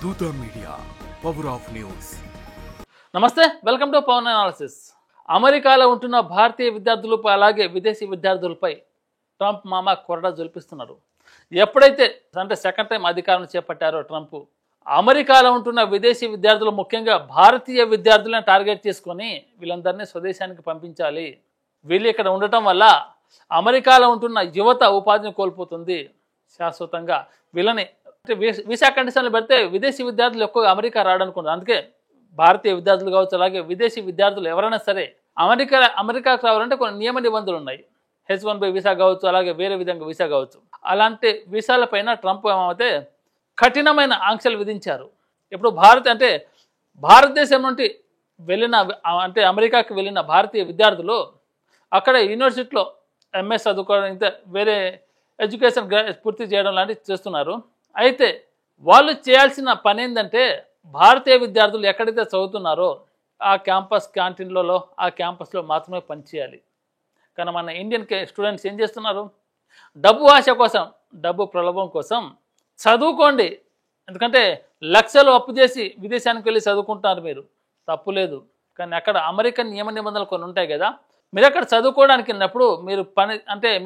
దూత media, power of news. నమస్తే, welcome to Pawan analysis. అమెరికాలో ఉంటున్న భారతీయ విద్యార్థులపై అలాగే విదేశీ విద్యార్థులపై ట్రంప్ మామ కొరడా జొలిపిస్తున్నారు. ఎప్పుడైతే సెకండ్ టైం అధికారం చేపట్టారో ట్రంప్, అమెరికాలో ఉంటున్న విదేశీ విద్యార్థులు ముఖ్యంగా భారతీయ విద్యార్థులను టార్గెట్ చేసుకొని వీళ్ళందరినీ స్వదేశానికి పంపించాలి, వీళ్ళు ఇక్కడ ఉండటం వల్ల అమెరికాలో ఉంటున్న యువత ఉపాధిని కోల్పోతుంది, శాశ్వతంగా వీళ్ళని వీసా కండిషన్లు పెడితే విదేశీ విద్యార్థులు ఎక్కువగా అమెరికా రావడానికి, అందుకే భారతీయ విద్యార్థులు కావచ్చు అలాగే విదేశీ విద్యార్థులు ఎవరైనా సరే అమెరికాకు రావాలంటే కొన్ని నియమ నిబంధనలు ఉన్నాయి. H1B వీసా కావచ్చు, అలాగే వేరే విధంగా వీసా కావచ్చు. అలాంటి వీసాలపైన ట్రంప్ ఏమైతే కఠినమైన ఆంక్షలు విధించారు. ఇప్పుడు భారతదేశం నుండి వెళ్ళిన అమెరికాకి వెళ్ళిన భారతీయ విద్యార్థులు అక్కడ యూనివర్సిటీలో ఎంఎస్ చదువుకోవడం, ఇంకా వేరే ఎడ్యుకేషన్ పూర్తి చేయడం లాంటివి చేస్తున్నారు. అయితే వాళ్ళు చేయాల్సిన పని ఏంటంటే భారతీయ విద్యార్థులు ఎక్కడైతే చదువుతున్నారో ఆ క్యాంపస్ క్యాంటీన్లలో ఆ క్యాంపస్లో మాత్రమే పనిచేయాలి. కానీ మన ఇండియన్ స్టూడెంట్స్ ఏం చేస్తున్నారు? డబ్బు ఆశ కోసం, డబ్బు ప్రలోభం కోసం చదువుకోండి, ఎందుకంటే లక్షలు అప్పు చేసి విదేశానికి వెళ్ళి చదువుకుంటున్నారు, మీరు తప్పు లేదు. కానీ అక్కడ అమెరికన్ నియమ నిబంధనలు కొన్ని ఉంటాయి కదా, మీరు అక్కడ చదువుకోవడానికి వెళ్ళినప్పుడు మీరు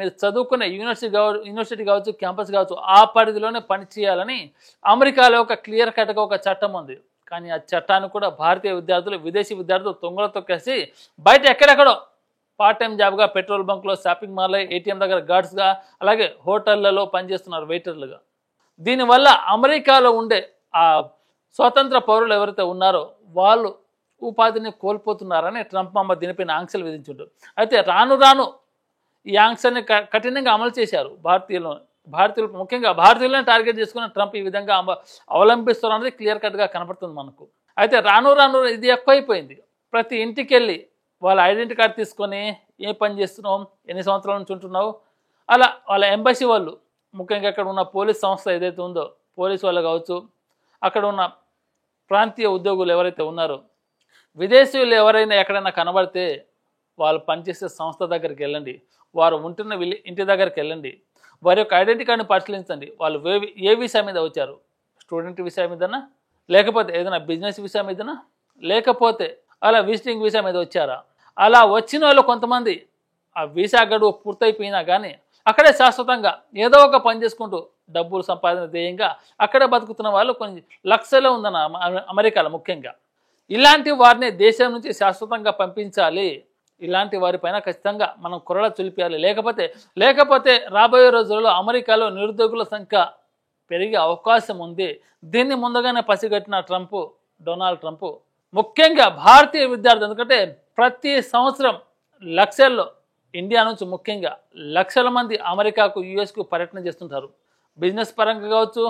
మీరు చదువుకునే యూనివర్సిటీ కావచ్చు, క్యాంపస్ కావచ్చు, ఆ పరిధిలోనే పని చేయాలని అమెరికాలో ఒక క్లియర్ కట్గా ఒక చట్టం ఉంది. కానీ ఆ చట్టాన్ని కూడా భారతీయ విద్యార్థులు, విదేశీ విద్యార్థులు తొంగలతో కలిసి బయట ఎక్కడెక్కడో పార్ట్ టైం జాబ్గా పెట్రోల్ బంక్లో, షాపింగ్ మాల్లో, ఏటీఎం దగ్గర గార్డ్స్గా, అలాగే హోటళ్లలో పనిచేస్తున్నారు వెయిటర్లుగా. దీనివల్ల అమెరికాలో ఉండే ఆ స్వతంత్ర పౌరులు ఎవరైతే ఉన్నారో వాళ్ళు ఉపాధిని కోల్పోతున్నారని ట్రంప్ మామ దీనిపైన ఆంక్షలు విధించుంటారు. అయితే రాను రాను ఈ ఆంక్షల్ని కఠినంగా అమలు చేశారు. భారతీయులు ముఖ్యంగా భారతీయులను టార్గెట్ చేసుకుని ట్రంప్ ఈ విధంగా అవలంబిస్తున్నది క్లియర్ కట్గా కనపడుతుంది మనకు. అయితే రాను రాను ఇది ఎక్కువైపోయింది. ప్రతి ఇంటికి వెళ్ళి వాళ్ళ ఐడెంటిటీ కార్డు తీసుకొని ఏ పని చేస్తున్నావు, ఎన్ని సంవత్సరాల నుంచి ఉంటున్నావు, అలా వాళ్ళ ఎంబసీ వాళ్ళు, ముఖ్యంగా అక్కడ ఉన్న పోలీస్ సంస్థ ఏదైతే ఉందో పోలీసు వాళ్ళు కావచ్చు, అక్కడ ఉన్న ప్రాంతీయ ఉద్యోగులు ఎవరైతే ఉన్నారో, విదేశీయులు ఎవరైనా ఎక్కడైనా కనబడితే వాళ్ళు పనిచేసే సంస్థ దగ్గరికి వెళ్ళండి, వారు ఉంటున్న ఇంటి దగ్గరికి వెళ్ళండి, వారి యొక్క ఐడెంటిటీ కార్డుని పరిశీలించండి. వాళ్ళు ఏ వీసా మీద వచ్చారు, స్టూడెంట్ వీసా మీదనా, లేకపోతే ఏదైనా బిజినెస్ వీసా మీదనా, లేకపోతే అలా విజిటింగ్ వీసా మీద వచ్చారా? అలా వచ్చిన వాళ్ళు కొంతమంది ఆ వీసా గడువు పూర్తయిపోయినా కానీ అక్కడే శాశ్వతంగా ఏదో ఒక పని చేసుకుంటూ డబ్బులు సంపాదన ధ్యేయంగా అక్కడే బతుకుతున్న వాళ్ళు కొన్ని లక్షల్లో ఉందన్న అమెరికాలో. ముఖ్యంగా ఇలాంటి వారిని దేశం నుంచి శాశ్వతంగా పంపించాలి, ఇలాంటి వారిపైన ఖచ్చితంగా మనం కొరడ చులిపేయాలి. లేకపోతే రాబోయే రోజుల్లో అమెరికాలో నిరుద్యోగుల సంఖ్య పెరిగే అవకాశం ఉంది. దీన్ని ముందుగానే పసిగట్టిన డొనాల్డ్ ట్రంప్ ముఖ్యంగా భారతీయ విద్యార్థులు, ఎందుకంటే ప్రతి సంవత్సరం లక్షల్లో ఇండియా నుంచి ముఖ్యంగా లక్షల మంది అమెరికాకు, యుఎస్కు పర్యటన చేస్తుంటారు. బిజినెస్ పరంగా కావచ్చు,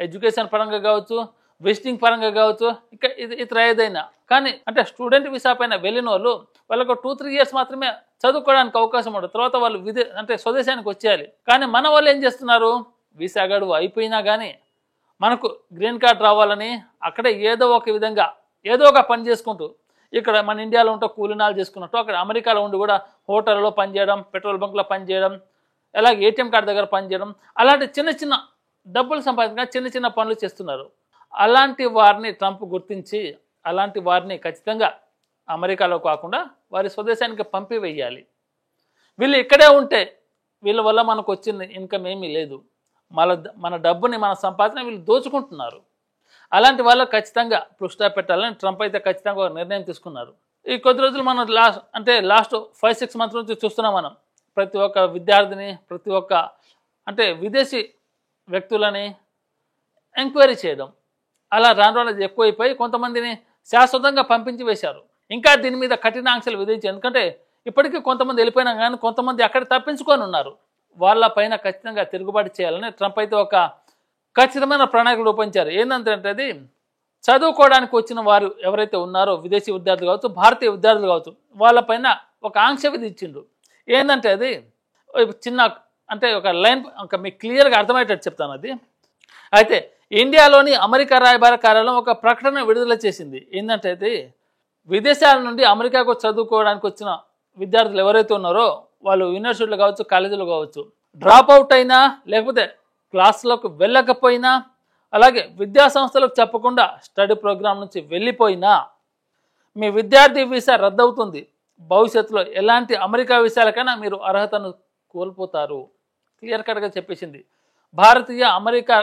ఎడ్యుకేషన్ పరంగా కావచ్చు, విజిటింగ్ పరంగా కావచ్చు, ఇంకా ఇతర ఏదైనా కానీ స్టూడెంట్ వీసా పైన వెళ్ళిన వాళ్ళకు 2-3 ఇయర్స్ మాత్రమే చదువుకోవడానికి అవకాశం ఉంటుంది. తర్వాత వాళ్ళు స్వదేశానికి వచ్చేయాలి. కానీ మన వాళ్ళు ఏం చేస్తున్నారు, వీసా గడువు అయిపోయినా కానీ మనకు గ్రీన్ కార్డ్ రావాలని అక్కడే ఏదో ఒక విధంగా ఏదో ఒక పని చేసుకుంటూ, ఇక్కడ మన ఇండియాలో ఉంటే కూలినాలు చేసుకున్నట్టు అక్కడ అమెరికాలో ఉండి కూడా హోటల్లో పనిచేయడం, పెట్రోల్ బంక్లో పనిచేయడం, అలాగే ఏటీఎం కార్డు దగ్గర పనిచేయడం, అలాంటి చిన్న చిన్న డబ్బులు సంపాదించగా చిన్న చిన్న పనులు చేస్తున్నారు. అలాంటి వారిని ట్రంప్ గుర్తించి అలాంటి వారిని ఖచ్చితంగా అమెరికాలో కాకుండా వారి స్వదేశానికి పంపివేయాలి. వీళ్ళు ఇక్కడే ఉంటే వీళ్ళ వల్ల మనకు వచ్చిన ఇన్కమ్ ఏమీ లేదు, మన డబ్బుని, మన సంపాదన వీళ్ళు దోచుకుంటున్నారు. అలాంటి వాళ్ళకు ఖచ్చితంగా స్టాప్ పెట్టాలని ట్రంప్ అయితే ఖచ్చితంగా ఒక నిర్ణయం తీసుకున్నారు. ఈ కొద్ది రోజులు మనం లాస్ట్ 5-6 మంత్స్ నుంచి చూస్తున్నాం మనం. ప్రతి ఒక్క విద్యార్థిని, ప్రతి ఒక్క విదేశీ వ్యక్తులని ఎంక్వైరీ చేయడం, అలా రాను రాను ఎక్కువైపోయి కొంతమందిని శాశ్వతంగా పంపించి వేశారు. ఇంకా దీని మీద కఠిన ఆంక్షలు విధించి, ఎందుకంటే ఇప్పటికీ కొంతమంది వెళ్ళిపోయినా కానీ కొంతమంది అక్కడ తప్పించుకొని ఉన్నారు. వాళ్ళ పైన ఖచ్చితంగా తిరుగుబాటు చేయాలని ట్రంప్ అయితే ఒక ఖచ్చితమైన ప్రణాళికలు రూపొందించారు. ఏంటంటే అది చదువుకోవడానికి వచ్చిన వారు ఎవరైతే ఉన్నారో విదేశీ విద్యార్థులు కావచ్చు, భారతీయ విద్యార్థులు కావచ్చు, వాళ్ళపైన ఒక ఆంక్ష విధించిండు. ఏంటంటే అది చిన్న ఒక లైన్ మీకు క్లియర్గా అర్థమయ్యేటట్టు చెప్తాను. అది అయితే ఇండియాలోని అమెరికా రాయబార కార్యాలయం ఒక ప్రకటన విడుదల చేసింది. ఏంటంటే అది విదేశాల నుండి అమెరికాకు చదువుకోవడానికి వచ్చిన విద్యార్థులు ఎవరైతే ఉన్నారో వాళ్ళు యూనివర్సిటీలు కావచ్చు, కాలేజీలు కావచ్చు, డ్రాప్ అవుట్ అయినా లేకపోతే క్లాసులకు వెళ్ళకపోయినా అలాగే విద్యా సంస్థలకు చెప్పకుండా స్టడీ ప్రోగ్రాం నుంచి వెళ్ళిపోయినా మీ విద్యార్థి వీసా రద్దవుతుంది. భవిష్యత్తులో ఎలాంటి అమెరికా వీసాలకైనా మీరు అర్హతను కోల్పోతారు. క్లియర్ కట్గా చెప్పేసింది భారతీయ అమెరికా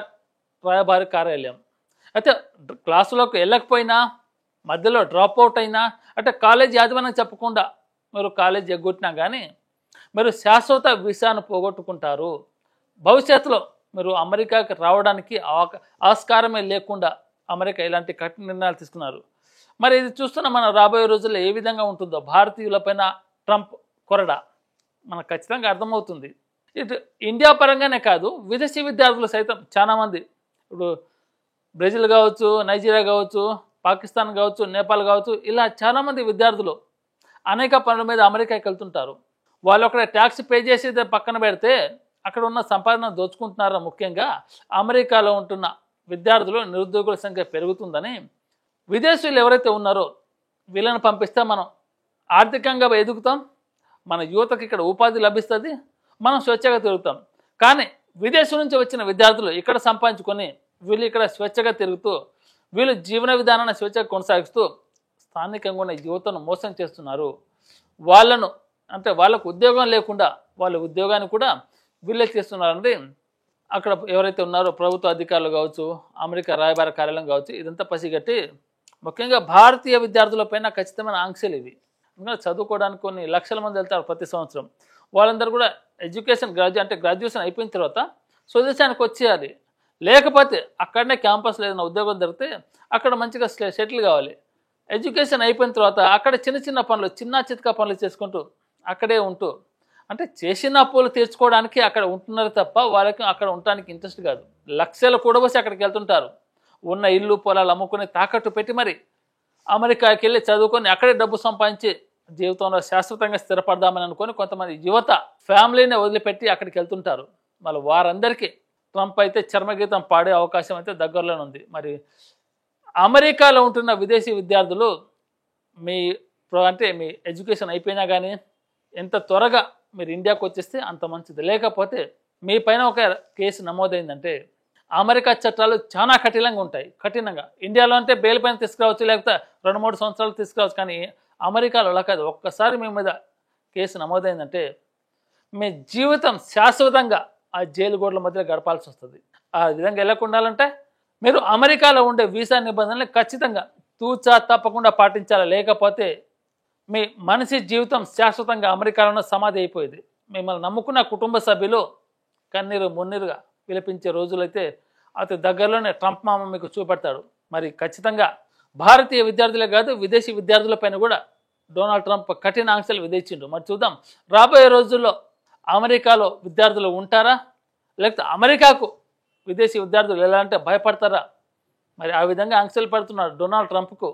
రాయబారి కార్యాలయం. అయితే క్లాసులోకి వెళ్ళకపోయినా, మధ్యలో డ్రాప్ అవుట్ అయినా, అంటే కాలేజ్ యాజమాన్యం చెప్పకుండా మీరు కాలేజ్ ఎగ్గొట్టినా కానీ మీరు శాశ్వత వీసాను పోగొట్టుకుంటారు. భవిష్యత్తులో మీరు అమెరికాకి రావడానికి ఆస్కారమే లేకుండా అమెరికా ఇలాంటి కఠిన నిర్ణయాలు తీసుకున్నారు. మరి ఇది చూస్తున్న మన రాబోయే రోజుల్లో ఏ విధంగా ఉంటుందో భారతీయులపైన ట్రంప్ కొరడ మనకు ఖచ్చితంగా అర్థమవుతుంది. ఇటు ఇండియా పరంగానే కాదు, విదేశీ విద్యార్థులు సైతం చాలామంది, ఇప్పుడు బ్రెజిల్ కావచ్చు, నైజీరియా కావచ్చు, పాకిస్తాన్ కావచ్చు, నేపాల్ కావచ్చు, ఇలా చాలామంది విద్యార్థులు అనేక పనుల మీద అమెరికాకి వెళ్తుంటారు. వాళ్ళు అక్కడ ట్యాక్స్ పే చేసి పక్కన పెడితే అక్కడ ఉన్న సంపాదన దోచుకుంటున్నారో, ముఖ్యంగా అమెరికాలో ఉంటున్న విద్యార్థులు నిరుద్యోగుల సంఖ్య పెరుగుతుందని విదేశీయులు ఎవరైతే ఉన్నారో వీళ్ళని పంపిస్తే మనం ఆర్థికంగా ఎదుగుతాం, మన యువతకి ఇక్కడ ఉపాధి లభిస్తుంది, మనం స్వేచ్ఛగా తిరుగుతాం. కానీ విదేశం నుంచి వచ్చిన విద్యార్థులు ఇక్కడ సంపాదించుకొని వీళ్ళు ఇక్కడ స్వేచ్ఛగా తిరుగుతూ వీళ్ళు జీవన విధానాన్ని స్వేచ్ఛగా కొనసాగిస్తూ స్థానికంగా ఉన్న యువతను మోసం చేస్తున్నారు. వాళ్ళకు ఉద్యోగం లేకుండా వాళ్ళ ఉద్యోగాన్ని కూడా వీళ్ళే చేస్తున్నారంటే అక్కడ ఎవరైతే ఉన్నారో ప్రభుత్వ అధికారులు కావచ్చు, అమెరికా రాయబార కార్యాలయం కావచ్చు, ఇదంతా పసిగట్టి ముఖ్యంగా భారతీయ విద్యార్థులపైన ఖచ్చితమైన ఆంక్షలు ఇవి. ఎందుకంటే చదువుకోవడానికి కొన్ని లక్షల మంది వెళ్తారు ప్రతి సంవత్సరం. వాళ్ళందరూ కూడా గ్రాడ్యుయేషన్ అయిపోయిన తర్వాత స్వదేశానికి వచ్చేయాలి. లేకపోతే అక్కడనే క్యాంపస్లో ఏదైనా ఉద్యోగం దొరికితే అక్కడ మంచిగా సెటిల్ కావాలి. ఎడ్యుకేషన్ అయిపోయిన తర్వాత అక్కడ చిన్న పనులు, చితకా పనులు చేసుకుంటూ అక్కడే ఉంటూ, అంటే చేసిన అప్పులు తీర్చుకోవడానికి అక్కడ ఉంటున్నారు తప్ప వాళ్ళకి అక్కడ ఉండడానికి ఇంట్రెస్ట్ కాదు. లక్షలు కూడబోసి అక్కడికి వెళ్తుంటారు. ఉన్న ఇల్లు పొలాలు అమ్ముకుని తాకట్టు పెట్టి మరి అమెరికాకి వెళ్ళి చదువుకొని అక్కడే డబ్బు సంపాదించి జీవితంలో శాశ్వతంగా స్థిరపడదామని అనుకొని కొంతమంది యువత ఫ్యామిలీని వదిలిపెట్టి అక్కడికి వెళ్తుంటారు. మళ్ళీ వారందరికీ ట్రంప్ అయితే చర్మగీతం పాడే అవకాశం అయితే దగ్గరలోనే ఉంది. మరి అమెరికాలో ఉంటున్న విదేశీ విద్యార్థులు మీ ఎడ్యుకేషన్ అయిపోయినా కానీ ఎంత త్వరగా మీరు ఇండియాకు వచ్చేస్తే అంత మంచిది. లేకపోతే మీ పైన ఒక కేసు నమోదైందంటే అమెరికా చట్టాలు చాలా కఠినంగా ఇండియాలో అంటే బెయిల్ పైన తీసుకురావచ్చు, లేకపోతే 2-3 సంవత్సరాలు తీసుకురావచ్చు. కానీ అమెరికాలో అలా కాదు. ఒక్కసారి మీ మీద కేసు నమోదైందంటే మీ జీవితం శాశ్వతంగా ఆ జైలు గోడల మధ్యలో గడపాల్సి వస్తుంది. ఆ విధంగా వెళ్ళకుండాలంటే మీరు అమెరికాలో ఉండే వీసా నిబంధనలు ఖచ్చితంగా తూచా తప్పకుండా పాటించాలి. లేకపోతే మీ మనిషి జీవితం శాశ్వతంగా అమెరికాలోనే సమాధి అయిపోయేది. మిమ్మల్ని నమ్ముకున్న కుటుంబ సభ్యులు కన్నీరు మున్నీరుగా విలపించే రోజులైతే అతి దగ్గరలోనే ట్రంప్ మామ మీకు చూపెడతాడు. మరి ఖచ్చితంగా భారతీయ విద్యార్థులే కాదు, విదేశీ విద్యార్థులపైన కూడా డొనాల్డ్ ట్రంప్ కఠిన ఆంక్షలు విధించిండు. మరి చూద్దాం రాబోయే రోజుల్లో అమెరికాలో విద్యార్థులు ఉంటారా, లేకపోతే అమెరికాకు విదేశీ విద్యార్థులు ఎలా అంటే భయపడతారా? మరి ఆ విధంగా ఆంక్షలు పడుతున్నారు డొనాల్డ్ ట్రంప్కు.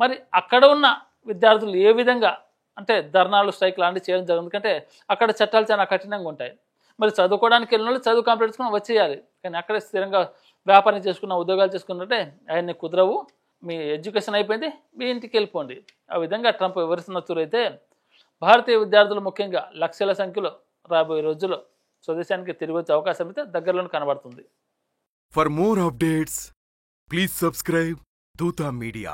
మరి అక్కడ ఉన్న విద్యార్థులు ఏ విధంగా అంటే ధర్నాలు, స్ట్రైక్ లాంటివి చేయడం జరుగుతుంది. ఎందుకంటే అక్కడ చట్టాలు చాలా కఠినంగా ఉంటాయి. మరి చదువుకోవడానికి వెళ్ళిన వాళ్ళు చదువు కంప్లీట్ చేసుకుని వచ్చేయాలి. కానీ అక్కడే స్థిరంగా వ్యాపారం చేసుకున్న, ఉద్యోగాలు చేసుకున్నట్టే ఆయన్ని కుదరవు. మీ ఎడ్యుకేషన్ అయిపోయింది, మీ ఇంటికి వెళ్ళిపోండి. ఆ విధంగా ట్రంప్ వివరిస్తున్న తీరైతే భారతీయ విద్యార్థులు ముఖ్యంగా లక్షల సంఖ్యలో రాబోయే రోజుల్లో స్వదేశానికి తిరిగి వచ్చే అవకాశం అయితే దగ్గరలోనే కనబడుతుంది. For more updates, please subscribe Dutta Media.